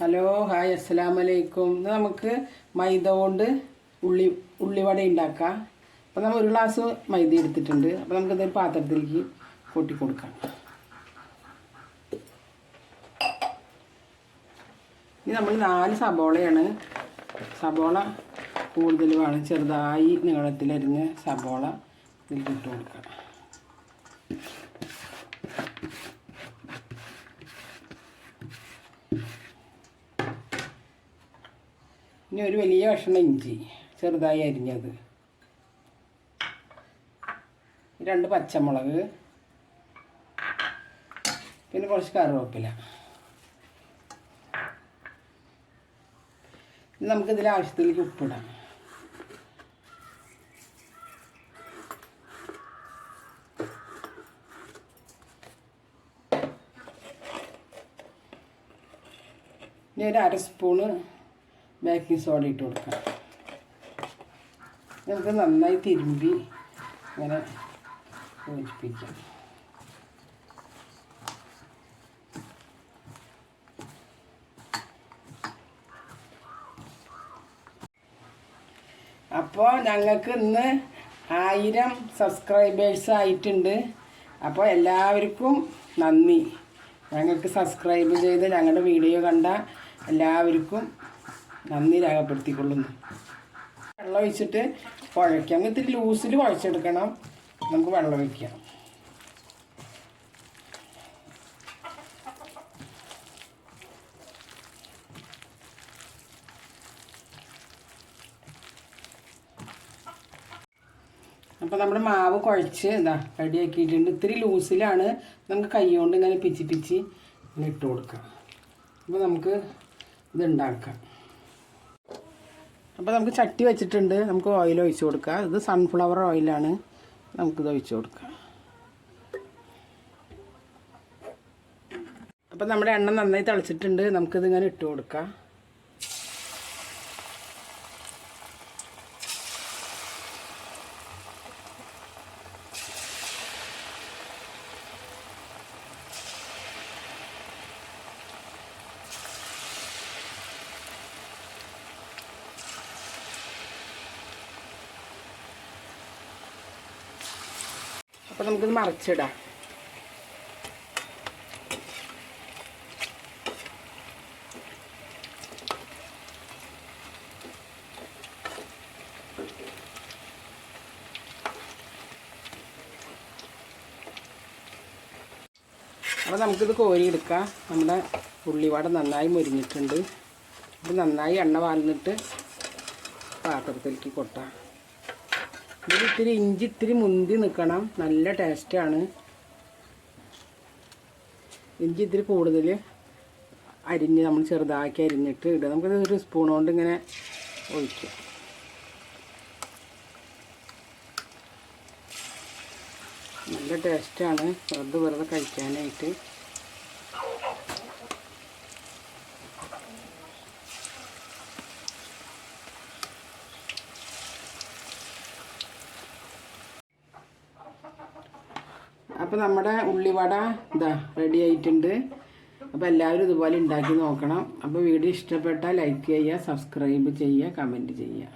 Hello hi അസ്സലാമലൈക്കും. ഇന്ന് നമുക്ക് മൈദ കൊണ്ട് ഉള്ളിവട ഉണ്ടാക്കാം. അപ്പോൾ നമ്മൾ ഒരു ഗ്ലാസ് മൈദ എടുത്തിട്ടുണ്ട്. അപ്പോൾ നമുക്കിതൊരു പാത്രത്തിലേക്ക് കൊട്ടി കൊടുക്കാം. ഇനി നമ്മൾ 4 സബോളയാണ്. സബോള കൂടുതൽ വേണം. ചെറുതായി നീളത്തിലരിഞ്ഞ് സബോള ഇതിലേക്ക് ഇട്ട് കൊടുക്കാം. ഇനി ഒരു വലിയ കഷ്ണം ഇഞ്ചി ചെറുതായി അരിഞ്ഞത്, 2 പച്ചമുളക്, പിന്നെ കുറച്ച് കറിവേപ്പില. നമുക്കിതിൽ ആവശ്യത്തിലേക്ക് ഉപ്പിടാം. ഇനി ഒരു 1/2 സ്പൂണ് ബേക്കിംഗ് സോഡ ഇട്ട് കൊടുക്കാം. നമുക്ക് നന്നായി തിരുമ്പി ഇങ്ങനെ യോജിപ്പിക്കാം. അപ്പോൾ ഞങ്ങൾക്ക് ഇന്ന് 1000 സബ്സ്ക്രൈബേഴ്സ് ആയിട്ടുണ്ട്. അപ്പോൾ എല്ലാവർക്കും നന്ദി. ഞങ്ങൾക്ക് സബ്സ്ക്രൈബ് ചെയ്ത് ഞങ്ങളുടെ വീഡിയോ കണ്ട എല്ലാവർക്കും നന്ദി രേഖപ്പെടുത്തിക്കൊള്ളുന്നു. വെള്ളം ഒഴിച്ചിട്ട് കുഴയ്ക്കാം. ഇത്തിരി ലൂസിൽ കുഴച്ചെടുക്കണം. നമുക്ക് വെള്ളം ഒഴിക്കാം. അപ്പോൾ നമ്മുടെ മാവ് കുഴച്ച് റെഡിയാക്കിയിട്ടുണ്ട്. ഇത്തിരി ലൂസിലാണ്. നമുക്ക് കൈ കൊണ്ട് ഇങ്ങനെ പിച്ചി ഇങ്ങനെ ഇട്ട് കൊടുക്കാം. അപ്പോൾ നമുക്ക് ഇതുണ്ടാക്കാം. അപ്പോൾ നമുക്ക് ചട്ടി വെച്ചിട്ടുണ്ട്. നമുക്ക് ഓയിൽ ഒഴിച്ച് കൊടുക്കാം. ഇത് സൺഫ്ലവർ ഓയിലാണ്. നമുക്കിത് ഒഴിച്ച് കൊടുക്കാം. അപ്പോൾ നമ്മുടെ എണ്ണ നന്നായി തിളച്ചിട്ടുണ്ട്. നമുക്കിതിങ്ങനെ ഇട്ട് കൊടുക്കാം. അപ്പോൾ നമുക്കിത് മറിച്ചിടാം. അപ്പോൾ നമുക്കിത് കോരിയെടുക്കാം. നമ്മുടെ ഉള്ളിവട നന്നായി മുരിഞ്ഞിട്ടുണ്ട്. ഇത് നന്നായി എണ്ണ വാർന്നിട്ട് പാത്രത്തിലേക്ക് കൊട്ടാം. ഇതിൽ ഇത്തിരി ഇഞ്ചി ഇത്തിരി മുന്തി നിൽക്കണം. നല്ല ടേസ്റ്റാണ്. ഇഞ്ചി ഇത്തിരി കൂടുതൽ അരിഞ്ഞ് നമ്മൾ ചെറുതാക്കി അരിഞ്ഞിട്ട് ഇടുക. നമുക്കത് ഒരു സ്പൂൺ കൊണ്ട് ഇങ്ങനെ ഒഴിക്കാം. നല്ല ടേസ്റ്റാണ്. വെറുതെ കഴിക്കാനായിട്ട്. അപ്പോൾ നമ്മുടെ ഉള്ളിവട റെഡി ആയിട്ടുണ്ട്. അപ്പോൾ എല്ലാവരും ഇതുപോലെ ഉണ്ടാക്കി നോക്കണം. അപ്പോൾ വീഡിയോ ഇഷ്ടപ്പെട്ടാൽ ലൈക്ക് ചെയ്യുക, സബ്സ്ക്രൈബ് ചെയ്യുക, കമൻറ്റ് ചെയ്യുക.